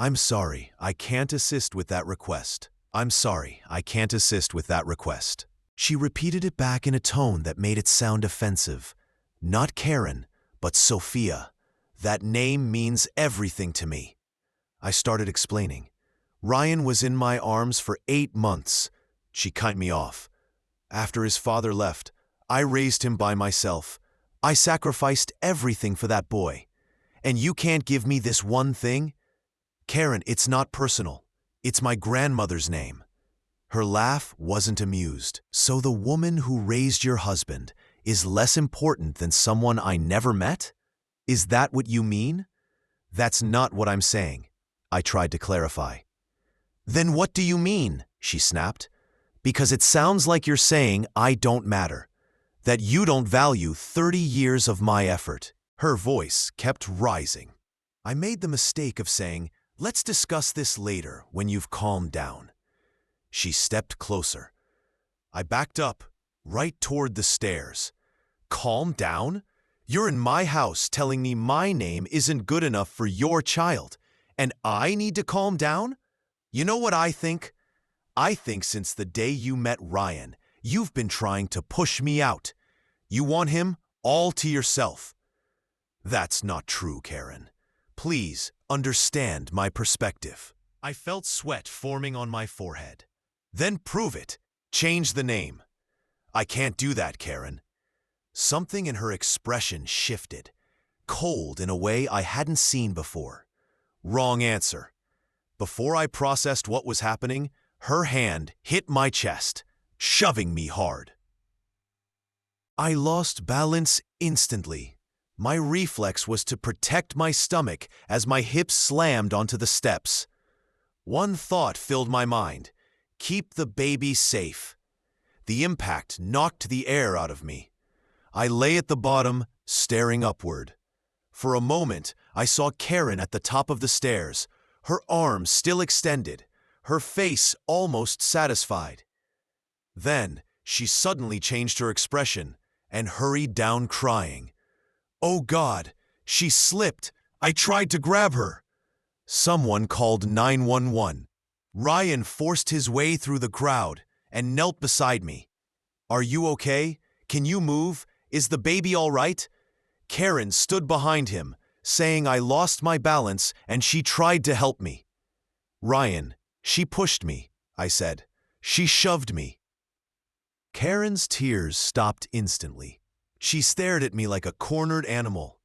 I'm sorry, I can't assist with that request. I'm sorry, I can't assist with that request. She repeated it back in a tone that made it sound offensive. Not Karen, but Sophia. That name means everything to me. I started explaining. Ryan was in my arms for 8 months. She cut me off. After his father left, I raised him by myself. I sacrificed everything for that boy. And you can't give me this one thing? Karen, it's not personal. It's my grandmother's name. Her laugh wasn't amused. So the woman who raised your husband is less important than someone I never met? Is that what you mean? That's not what I'm saying. I tried to clarify. Then what do you mean? She snapped. Because it sounds like you're saying I don't matter. That you don't value 30 years of my effort. Her voice kept rising. I made the mistake of saying, let's discuss this later when you've calmed down. She stepped closer. I backed up, right toward the stairs. Calm down? You're in my house telling me my name isn't good enough for your child, and I need to calm down? You know what I think? I think since the day you met Ryan, you've been trying to push me out. You want him all to yourself. That's not true, Karen. Please understand my perspective. I felt sweat forming on my forehead. Then prove it. Change the name. I can't do that, Karen. Something in her expression shifted, cold in a way I hadn't seen before. Wrong answer. Before I processed what was happening, her hand hit my chest, shoving me hard. I lost balance instantly. My reflex was to protect my stomach as my hips slammed onto the steps. One thought filled my mind: keep the baby safe. The impact knocked the air out of me. I lay at the bottom, staring upward. For a moment, I saw Karen at the top of the stairs, her arms still extended, her face almost satisfied. Then, she suddenly changed her expression and hurried down crying. Oh God, she slipped. I tried to grab her. Someone called 911. Ryan forced his way through the crowd and knelt beside me. Are you okay? Can you move? Is the baby all right? Karen stood behind him, saying I lost my balance and she tried to help me. Ryan, she pushed me, I said. She shoved me. Karen's tears stopped instantly. She stared at me like a cornered animal.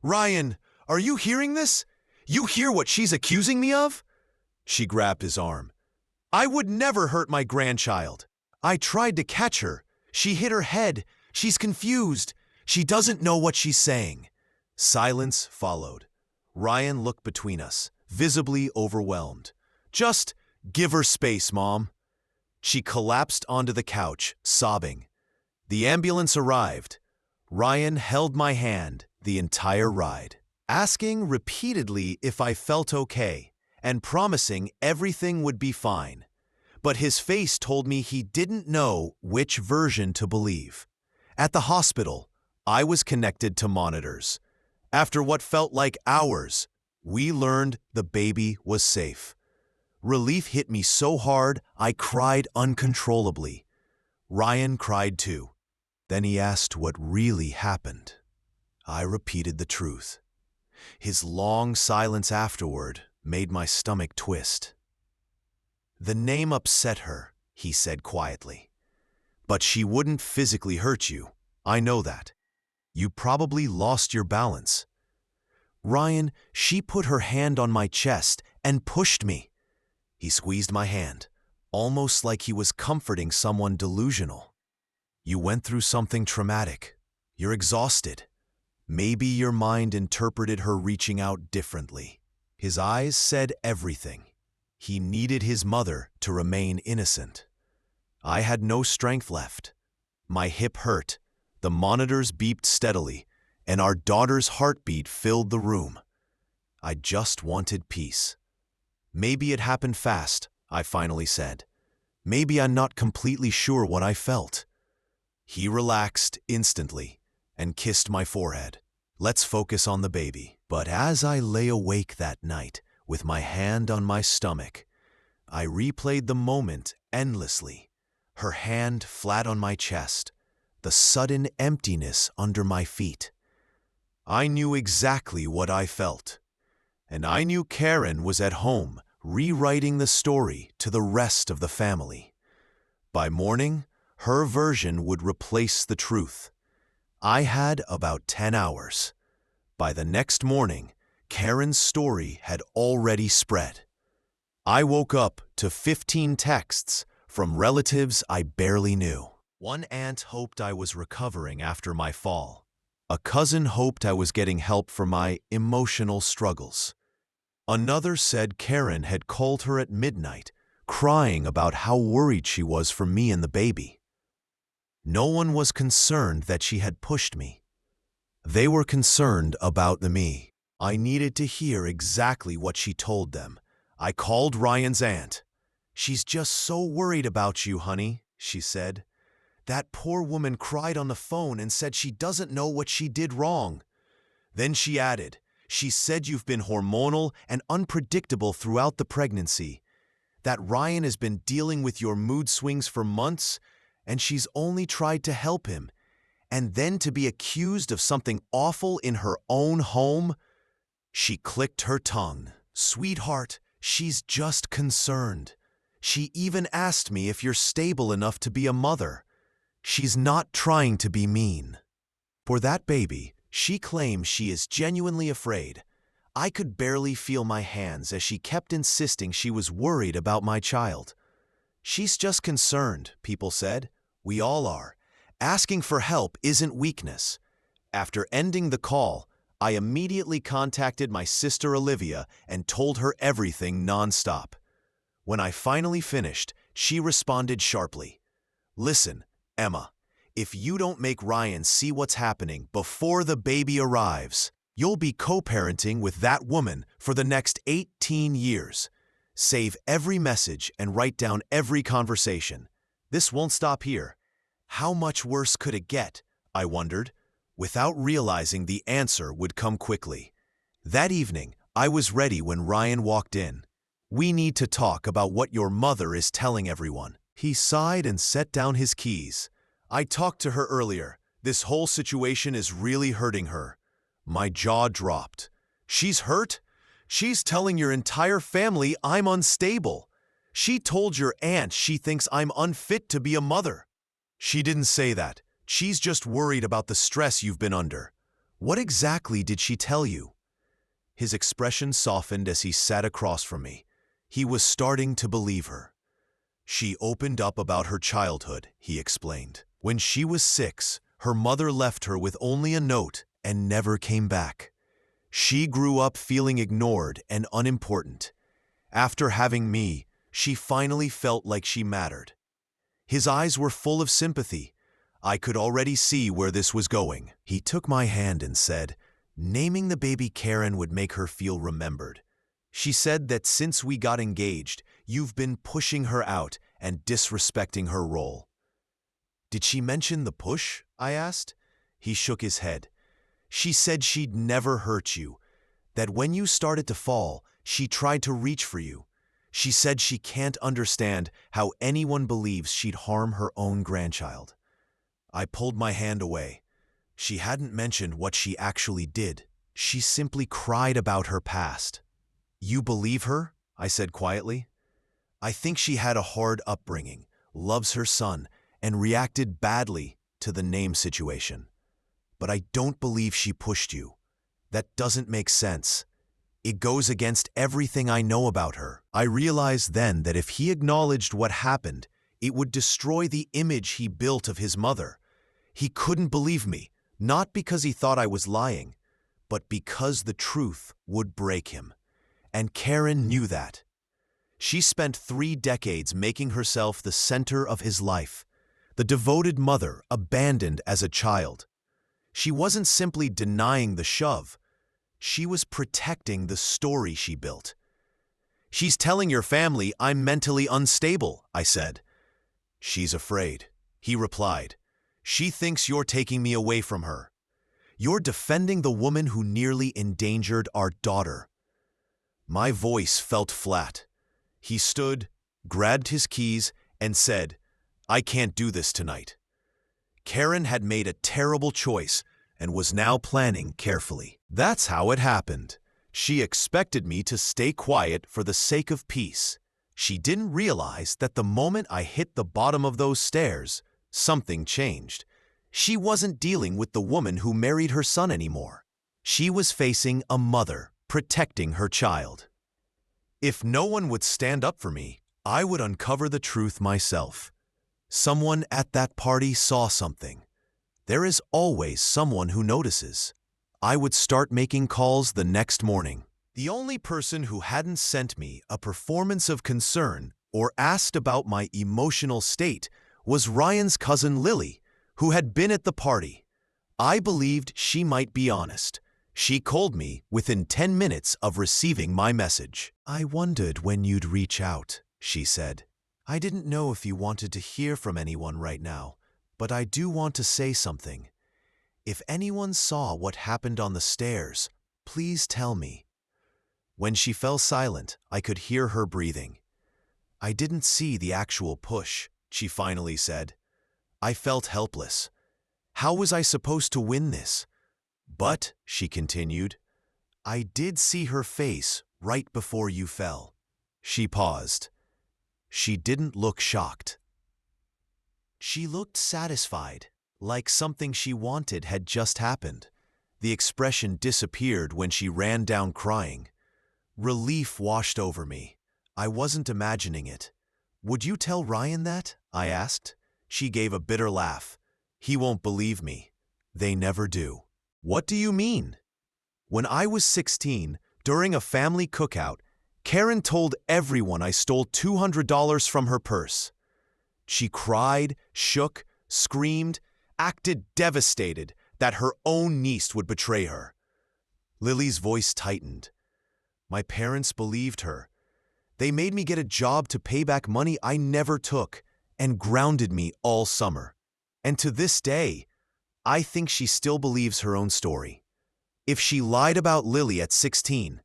Ryan, are you hearing this? You hear what she's accusing me of? She grabbed his arm. I would never hurt my grandchild. I tried to catch her. She hit her head. She's confused. She doesn't know what she's saying. Silence followed. Ryan looked between us, visibly overwhelmed. Just give her space, Mom. She collapsed onto the couch, sobbing. The ambulance arrived. Ryan held my hand the entire ride, asking repeatedly if I felt okay and promising everything would be fine. But his face told me he didn't know which version to believe. At the hospital, I was connected to monitors. After what felt like hours, we learned the baby was safe. Relief hit me so hard, I cried uncontrollably. Ryan cried too. Then he asked what really happened. I repeated the truth. His long silence afterward made my stomach twist. The name upset her, he said quietly. But she wouldn't physically hurt you. I know that. You probably lost your balance. Ryan, she put her hand on my chest and pushed me. He squeezed my hand, almost like he was comforting someone delusional. You went through something traumatic. You're exhausted. Maybe your mind interpreted her reaching out differently. His eyes said everything. He needed his mother to remain innocent. I had no strength left. My hip hurt. The monitors beeped steadily, and our daughter's heartbeat filled the room. I just wanted peace. Maybe it happened fast, I finally said. Maybe I'm not completely sure what I felt. He relaxed instantly and kissed my forehead. Let's focus on the baby. But as I lay awake that night, with my hand on my stomach. I replayed the moment endlessly. Her hand flat on my chest, the sudden emptiness under my feet. I knew exactly what I felt. And I knew Karen was at home, rewriting the story to the rest of the family. By morning, her version would replace the truth. I had about 10 hours. By the next morning, Karen's story had already spread. I woke up to 15 texts from relatives I barely knew. One aunt hoped I was recovering after my fall. A cousin hoped I was getting help for my emotional struggles. Another said Karen had called her at midnight, crying about how worried she was for me and the baby. No one was concerned that she had pushed me. They were concerned about me. I needed to hear exactly what she told them. I called Ryan's aunt. "She's just so worried about you, honey," she said. "That poor woman cried on the phone and said she doesn't know what she did wrong." Then she added, "She said you've been hormonal and unpredictable throughout the pregnancy, that Ryan has been dealing with your mood swings for months, and she's only tried to help him. And then to be accused of something awful in her own home?" She clicked her tongue. "Sweetheart, she's just concerned. She even asked me if you're stable enough to be a mother. She's not trying to be mean. For that baby, she claims she is genuinely afraid." I could barely feel my hands as she kept insisting she was worried about my child. "She's just concerned," people said. "We all are. Asking for help isn't weakness." After ending the call, I immediately contacted my sister Olivia and told her everything nonstop. When I finally finished, she responded sharply. "Listen, Emma, if you don't make Ryan see what's happening before the baby arrives, you'll be co-parenting with that woman for the next 18 years. Save every message and write down every conversation. This won't stop here." How much worse could it get? I wondered, without realizing the answer would come quickly. That evening, I was ready when Ryan walked in. "We need to talk about what your mother is telling everyone." He sighed and set down his keys. "I talked to her earlier. This whole situation is really hurting her." My jaw dropped. "She's hurt? She's telling your entire family I'm unstable. She told your aunt she thinks I'm unfit to be a mother." "She didn't say that. She's just worried about the stress you've been under." "What exactly did she tell you?" His expression softened as he sat across from me. He was starting to believe her. "She opened up about her childhood," he explained. "When she was 6, her mother left her with only a note and never came back. She grew up feeling ignored and unimportant. After having me, she finally felt like she mattered." His eyes were full of sympathy. I could already see where this was going. He took my hand and said, "Naming the baby Karen would make her feel remembered. She said that since we got engaged, you've been pushing her out and disrespecting her role." "Did she mention the push?" I asked. He shook his head. "She said she'd never hurt you, that when you started to fall, she tried to reach for you. She said she can't understand how anyone believes she'd harm her own grandchild." I pulled my hand away. She hadn't mentioned what she actually did. She simply cried about her past. "You believe her?" I said quietly. "I think she had a hard upbringing, loves her son, and reacted badly to the name situation. But I don't believe she pushed you. That doesn't make sense. It goes against everything I know about her." I realized then that if he acknowledged what happened, it would destroy the image he built of his mother. He couldn't believe me, not because he thought I was lying, but because the truth would break him. And Karen knew that. She spent 3 decades making herself the center of his life, the devoted mother abandoned as a child. She wasn't simply denying the shove. She was protecting the story she built. "She's telling your family I'm mentally unstable," I said. "She's afraid," he replied. "She thinks you're taking me away from her. You're defending the woman who nearly endangered our daughter." My voice felt flat. He stood, grabbed his keys, and said, "I can't do this tonight." Karen had made a terrible choice and was now planning carefully. That's how it happened. She expected me to stay quiet for the sake of peace. She didn't realize that the moment I hit the bottom of those stairs, something changed. She wasn't dealing with the woman who married her son anymore. She was facing a mother protecting her child. If no one would stand up for me, I would uncover the truth myself. Someone at that party saw something. There is always someone who notices. I would start making calls the next morning. The only person who hadn't sent me a performance of concern or asked about my emotional state was Ryan's cousin Lily, who had been at the party. I believed she might be honest. She called me within 10 minutes of receiving my message. "I wondered when you'd reach out," she said. "I didn't know if you wanted to hear from anyone right now, but I do want to say something. If anyone saw what happened on the stairs, please tell me." When she fell silent, I could hear her breathing. "I didn't see the actual push," she finally said. I felt helpless. How was I supposed to win this? "But," she continued, "I did see her face right before you fell." She paused. She didn't look shocked. She looked satisfied, like something she wanted had just happened. The expression disappeared when she ran down crying. Relief washed over me. I wasn't imagining it. "Would you tell Ryan that?" I asked. She gave a bitter laugh. "He won't believe me. They never do." "What do you mean?" "When I was 16, during a family cookout, Karen told everyone I stole $200 from her purse. She cried, shook, screamed, acted devastated that her own niece would betray her." Lily's voice tightened. "My parents believed her. They made me get a job to pay back money I never took and grounded me all summer. And to this day, I think she still believes her own story. If she lied about Lily at 16,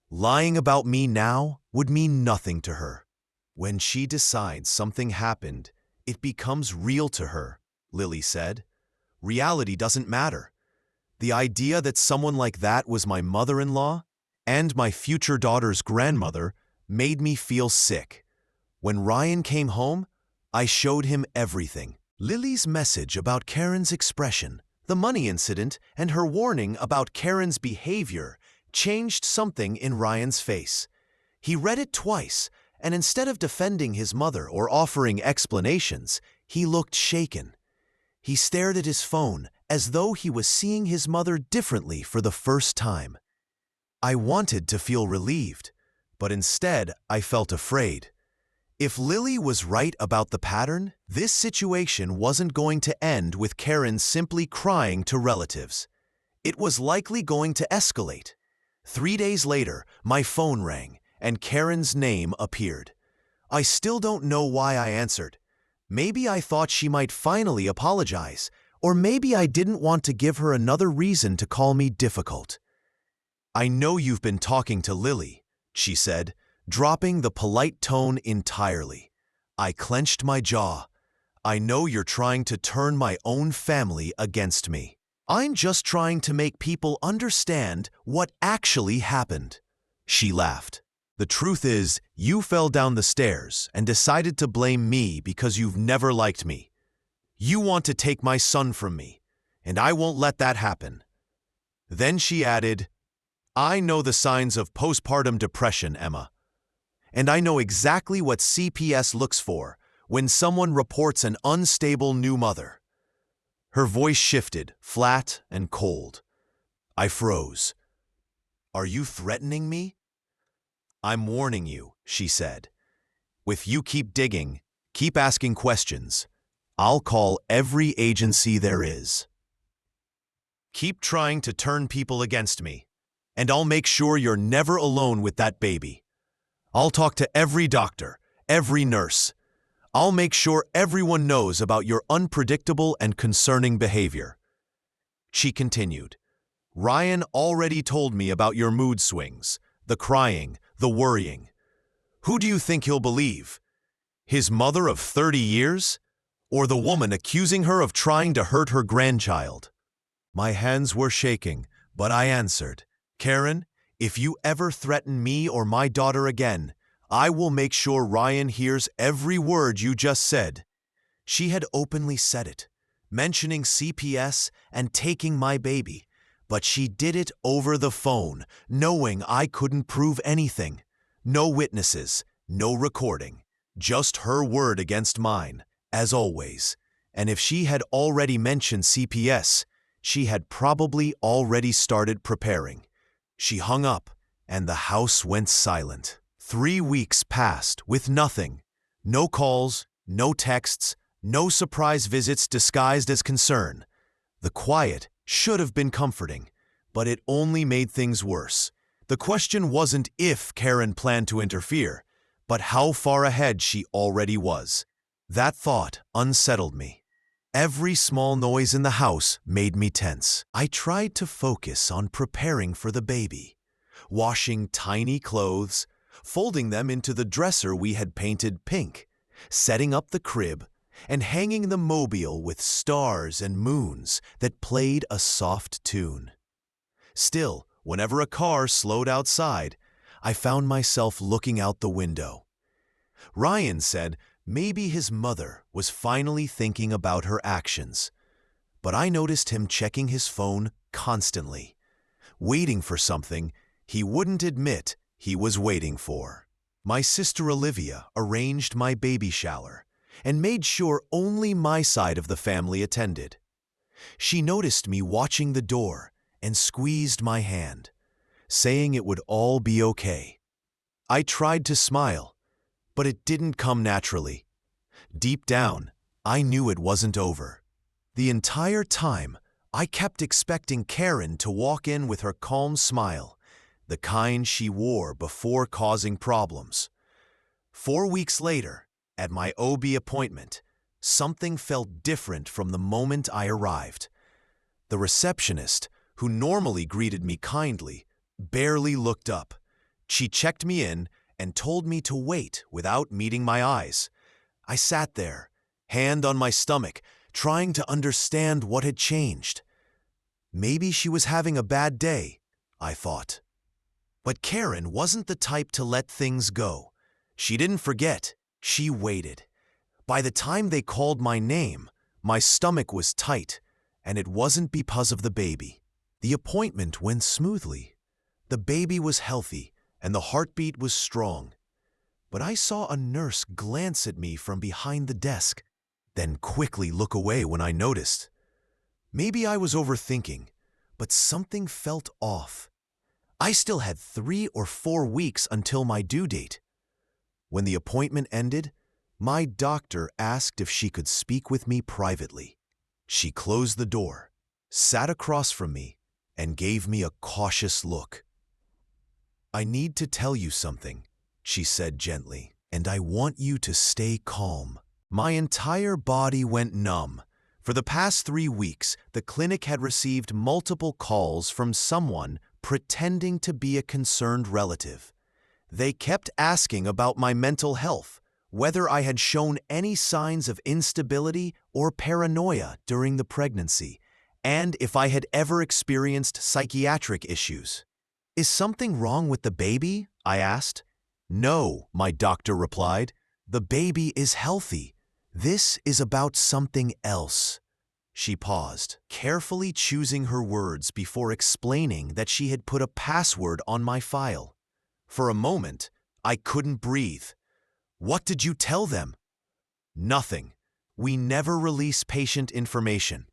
lying about me now would mean nothing to her. When she decides something happened, it becomes real to her," Lily said. "Reality doesn't matter. The idea that someone like that was my mother-in-law and my future daughter's grandmother made me feel sick. When Ryan came home, I showed him everything. Lily's message about Karen's expression, the money incident, and her warning about Karen's behavior changed something in Ryan's face. He read it twice, and instead of defending his mother or offering explanations, he looked shaken. He stared at his phone as though he was seeing his mother differently for the first time. I wanted to feel relieved, but instead I felt afraid. If Lily was right about the pattern, this situation wasn't going to end with Karen simply crying to relatives. It was likely going to escalate. 3 days later, my phone rang, and Karen's name appeared. I still don't know why I answered. Maybe I thought she might finally apologize, or maybe I didn't want to give her another reason to call me difficult. "I know you've been talking to Lily," she said, dropping the polite tone entirely. I clenched my jaw. "I know you're trying to turn my own family against me." "I'm just trying to make people understand what actually happened." She laughed. "The truth is, you fell down the stairs and decided to blame me because you've never liked me. You want to take my son from me, and I won't let that happen." Then she added, "I know the signs of postpartum depression, Emma. And I know exactly what CPS looks for when someone reports an unstable new mother." Her voice shifted, flat and cold. I froze. "Are you threatening me?" "I'm warning you," she said. "If you keep digging, keep asking questions, I'll call every agency there is. Keep trying to turn people against me, and I'll make sure you're never alone with that baby. I'll talk to every doctor, every nurse. I'll make sure everyone knows about your unpredictable and concerning behavior." She continued, "Ryan already told me about your mood swings, the crying, the worrying. Who do you think he'll believe? His mother of 30 years? Or the woman accusing her of trying to hurt her grandchild? My hands were shaking, but I answered, Karen, if you ever threaten me or my daughter again, I will make sure Ryan hears every word you just said. She had openly said it, mentioning CPS and taking my baby, but she did it over the phone, knowing I couldn't prove anything. No witnesses, no recording, just her word against mine, as always. And if she had already mentioned CPS, she had probably already started preparing. She hung up, and the house went silent. 3 weeks passed with nothing. No calls, no texts, no surprise visits disguised as concern. The quiet should have been comforting, but it only made things worse. The question wasn't if Karen planned to interfere, but how far ahead she already was. That thought unsettled me. Every small noise in the house made me tense. I tried to focus on preparing for the baby, washing tiny clothes, folding them into the dresser we had painted pink, setting up the crib, and hanging the mobile with stars and moons that played a soft tune. Still, whenever a car slowed outside, I found myself looking out the window. Ryan said maybe his mother was finally thinking about her actions, but I noticed him checking his phone constantly, waiting for something he wouldn't admit he was waiting for. My sister Olivia arranged my baby shower and made sure only my side of the family attended. She noticed me watching the door and squeezed my hand, saying it would all be okay. I tried to smile, but it didn't come naturally. Deep down, I knew it wasn't over. The entire time, I kept expecting Karen to walk in with her calm smile, the kind she wore before causing problems. 4 weeks later, at my OB appointment, something felt different from the moment I arrived. The receptionist, who normally greeted me kindly, barely looked up. She checked me in and told me to wait without meeting my eyes. I sat there, hand on my stomach, trying to understand what had changed. Maybe she was having a bad day, I thought. But Karen wasn't the type to let things go. She didn't forget. She waited. By the time they called my name, my stomach was tight, and it wasn't because of the baby. The appointment went smoothly. The baby was healthy, and the heartbeat was strong. But I saw a nurse glance at me from behind the desk, then quickly look away when I noticed. Maybe I was overthinking, but something felt off. I still had 3 or 4 weeks until my due date. When the appointment ended, my doctor asked if she could speak with me privately. She closed the door, sat across from me, and gave me a cautious look. I need to tell you something, she said gently, and I want you to stay calm. My entire body went numb. For the past 3 weeks, the clinic had received multiple calls from someone pretending to be a concerned relative. They kept asking about my mental health, whether I had shown any signs of instability or paranoia during the pregnancy, and if I had ever experienced psychiatric issues. Is something wrong with the baby? I asked. No, my doctor replied. The baby is healthy. This is about something else. She paused, carefully choosing her words before explaining that she had put a password on my file. For a moment, I couldn't breathe. What did you tell them? Nothing. We never release patient information.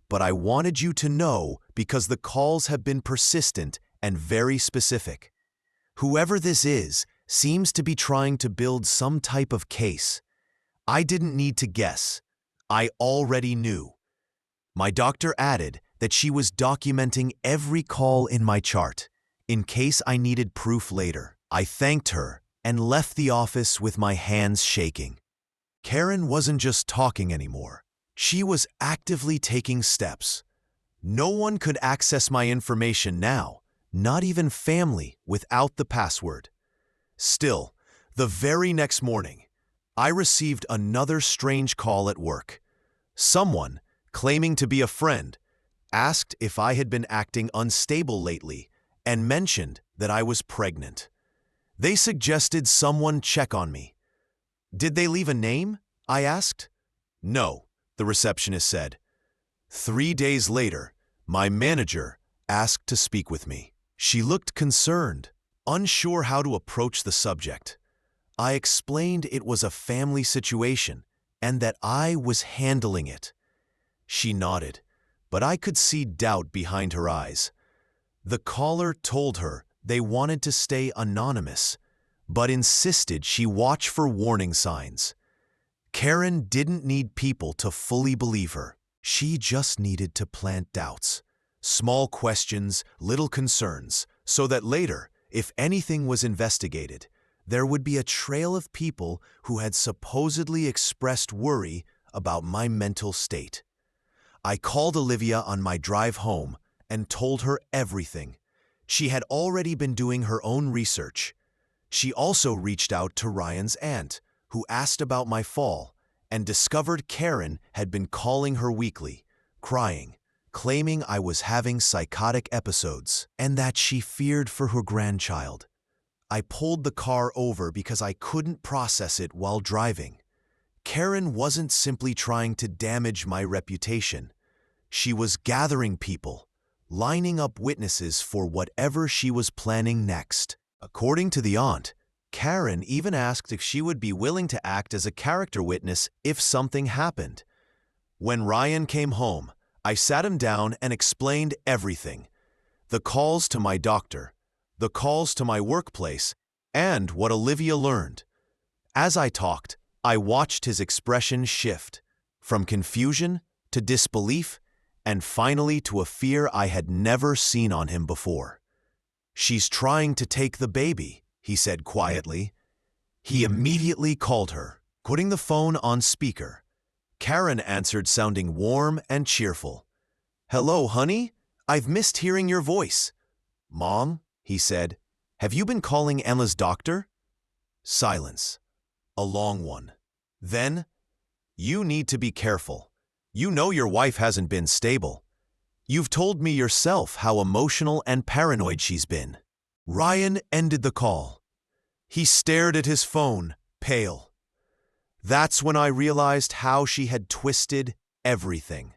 But I wanted you to know because the calls have been persistent and very specific. Whoever this is seems to be trying to build some type of case. I didn't need to guess. I already knew. My doctor added that she was documenting every call in my chart, in case I needed proof later. I thanked her and left the office with my hands shaking. Karen wasn't just talking anymore. She was actively taking steps. No one could access my information now, not even family, without the password. Still, the very next morning, I received another strange call at work. Someone, claiming to be a friend, asked if I had been acting unstable lately and mentioned that I was pregnant. They suggested someone check on me. Did they leave a name? I asked. No, the receptionist said. 3 days later, my manager asked to speak with me. She looked concerned, unsure how to approach the subject. I explained it was a family situation and that I was handling it. She nodded, but I could see doubt behind her eyes. The caller told her they wanted to stay anonymous, but insisted she watch for warning signs. Karen didn't need people to fully believe her. She just needed to plant doubts. Small questions, little concerns, so that later, if anything was investigated, there would be a trail of people who had supposedly expressed worry about my mental state. I called Olivia on my drive home and told her everything. She had already been doing her own research. She also reached out to Ryan's aunt, who asked about my fall, and discovered Karen had been calling her weekly, crying, claiming I was having psychotic episodes and that she feared for her grandchild. I pulled the car over because I couldn't process it while driving. Karen wasn't simply trying to damage my reputation. She was gathering people, lining up witnesses for whatever she was planning next. According to the aunt, Karen even asked if she would be willing to act as a character witness if something happened. When Ryan came home, I sat him down and explained everything. The calls to my doctor, the calls to my workplace, and what Olivia learned. As I talked, I watched his expression shift, from confusion to disbelief, and finally to a fear I had never seen on him before. "She's trying to take the baby," he said quietly. He immediately called her, putting the phone on speaker. Karen answered, sounding warm and cheerful. "Hello, honey. I've missed hearing your voice." "Mom," he said, "have you been calling Emma's doctor?" Silence. A long one. Then, "You need to be careful. You know your wife hasn't been stable. You've told me yourself how emotional and paranoid she's been." Ryan ended the call. He stared at his phone, pale. That's when I realized how she had twisted everything.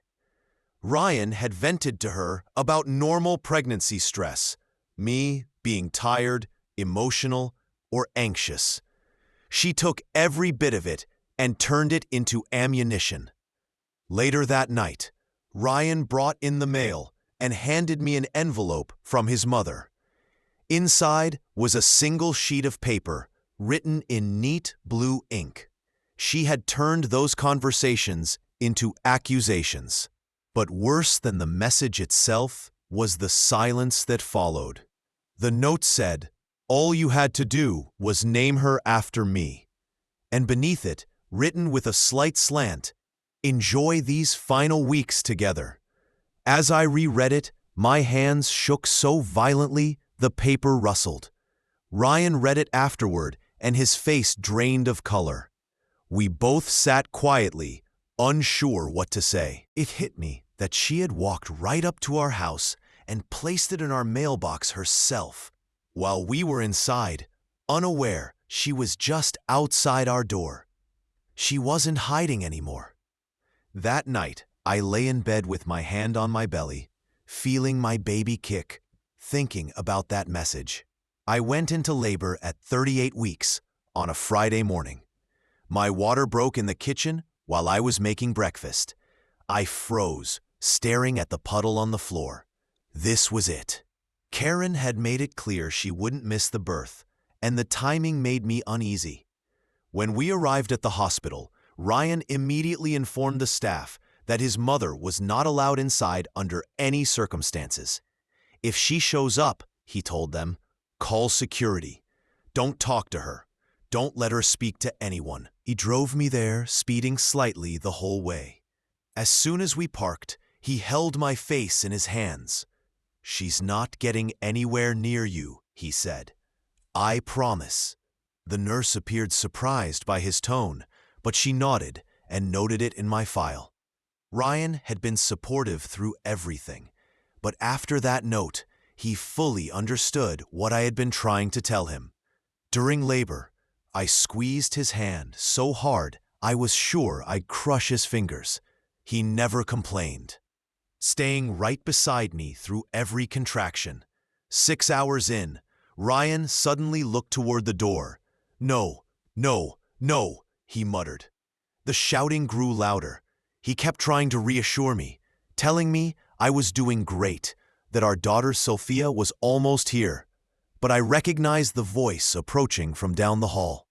Ryan had vented to her about normal pregnancy stress, me being tired, emotional, or anxious. She took every bit of it and turned it into ammunition. Later that night, Ryan brought in the mail and handed me an envelope from his mother. Inside was a single sheet of paper written in neat blue ink. She had turned those conversations into accusations. But worse than the message itself was the silence that followed. The note said, "All you had to do was name her after me." And beneath it, written with a slight slant, "Enjoy these final weeks together." As I reread it, my hands shook so violently the paper rustled. Ryan read it afterward, and his face drained of color. We both sat quietly, unsure what to say. It hit me that she had walked right up to our house and placed it in our mailbox herself. While we were inside, unaware she was just outside our door. She wasn't hiding anymore. That night, I lay in bed with my hand on my belly, feeling my baby kick, thinking about that message. I went into labor at 38 weeks on a Friday morning. My water broke in the kitchen while I was making breakfast. I froze, staring at the puddle on the floor. This was it. Karen had made it clear she wouldn't miss the birth, and the timing made me uneasy. When we arrived at the hospital, Ryan immediately informed the staff that his mother was not allowed inside under any circumstances. "If she shows up," he told them, "call security. Don't talk to her. Don't let her speak to anyone." He drove me there, speeding slightly the whole way. As soon as we parked, he held my face in his hands. "She's not getting anywhere near you," he said. "I promise." The nurse appeared surprised by his tone, but she nodded and noted it in my file. Ryan had been supportive through everything, but after that note, he fully understood what I had been trying to tell him. During labor, I squeezed his hand so hard I was sure I'd crush his fingers. He never complained, staying right beside me through every contraction. 6 hours in, Ryan suddenly looked toward the door. "No, no, no," he muttered. The shouting grew louder. He kept trying to reassure me, telling me I was doing great, that our daughter Sophia was almost here. But I recognized the voice approaching from down the hall.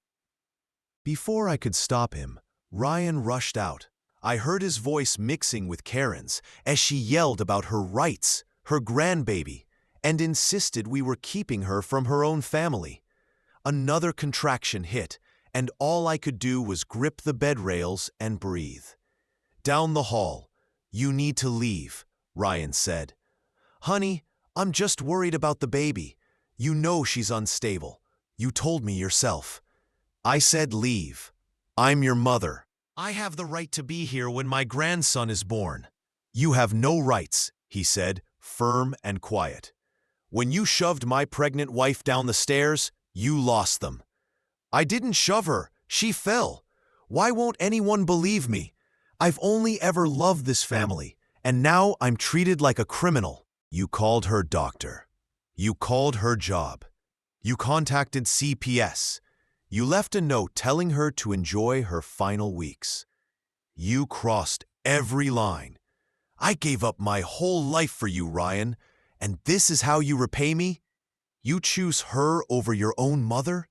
Before I could stop him, Ryan rushed out. I heard his voice mixing with Karen's as she yelled about her rights, her grandbaby, and insisted we were keeping her from her own family. Another contraction hit, and all I could do was grip the bed rails and breathe. Down the hall, "You need to leave," Ryan said. "Honey, I'm just worried about the baby. You know she's unstable. You told me yourself." I said, "Leave. I'm your mother. I have the right to be here when my grandson is born." "You have no rights," he said, firm and quiet. "When you shoved my pregnant wife down the stairs, you lost them." "I didn't shove her. She fell. Why won't anyone believe me? I've only ever loved this family, and now I'm treated like a criminal." "You called her doctor. You called her job. You contacted CPS. You left a note telling her to enjoy her final weeks. You crossed every line. I gave up my whole life for you, Ryan, and this is how you repay me? You choose her over your own mother?"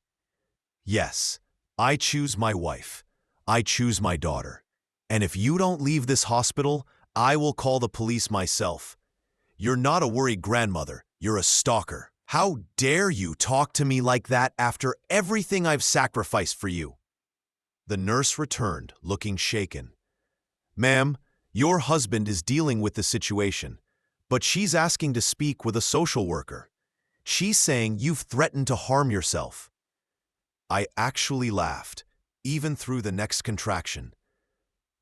"Yes, I choose my wife. I choose my daughter. And if you don't leave this hospital, I will call the police myself. You're not a worried grandmother, you're a stalker. How dare you talk to me like that after everything I've sacrificed for you?" The nurse returned, looking shaken. "Ma'am, your husband is dealing with the situation, but she's asking to speak with a social worker. She's saying you've threatened to harm yourself." I actually laughed, even through the next contraction.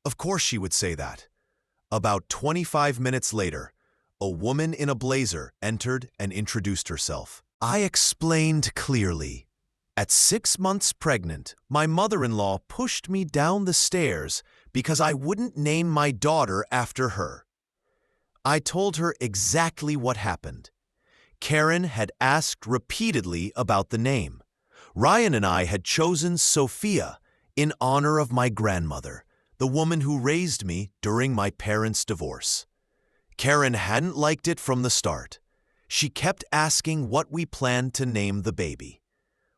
Of course she would say that. About 25 minutes later, a woman in a blazer entered and introduced herself. I explained clearly. At 6 months pregnant, my mother-in-law pushed me down the stairs because I wouldn't name my daughter after her. I told her exactly what happened. Karen had asked repeatedly about the name. Ryan and I had chosen Sophia in honor of my grandmother, the woman who raised me during my parents' divorce. Karen hadn't liked it from the start. She kept asking what we planned to name the baby.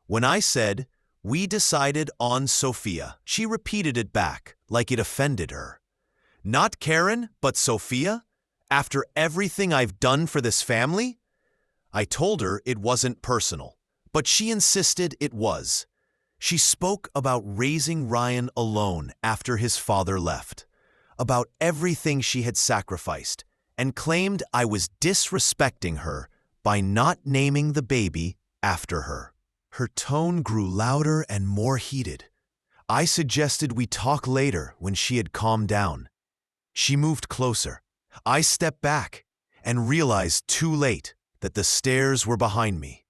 When I said, "We decided on Sophia," she repeated it back like it offended her. "Not Karen, but Sophia? After everything I've done for this family?" I told her it wasn't personal, but she insisted it was. She spoke about raising Ryan alone after his father left, about everything she had sacrificed, and claimed I was disrespecting her by not naming the baby after her. Her tone grew louder and more heated. I suggested we talk later when she had calmed down. She moved closer. I stepped back and realized too late that the stairs were behind me.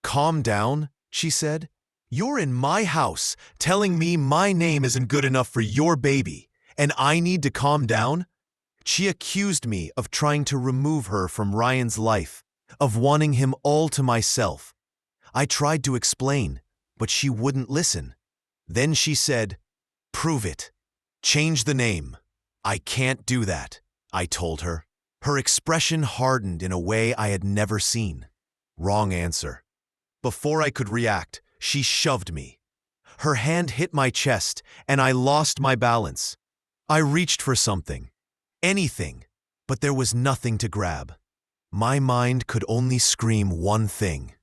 "Calm down," she said. "You're in my house telling me my name isn't good enough for your baby, and I need to calm down?" She accused me of trying to remove her from Ryan's life, of wanting him all to myself. I tried to explain, but she wouldn't listen. Then she said, "Prove it. Change the name." "I can't do that," I told her. Her expression hardened in a way I had never seen. Wrong answer. Before I could react, she shoved me. Her hand hit my chest, and I lost my balance. I reached for something. Anything, but there was nothing to grab. My mind could only scream one thing.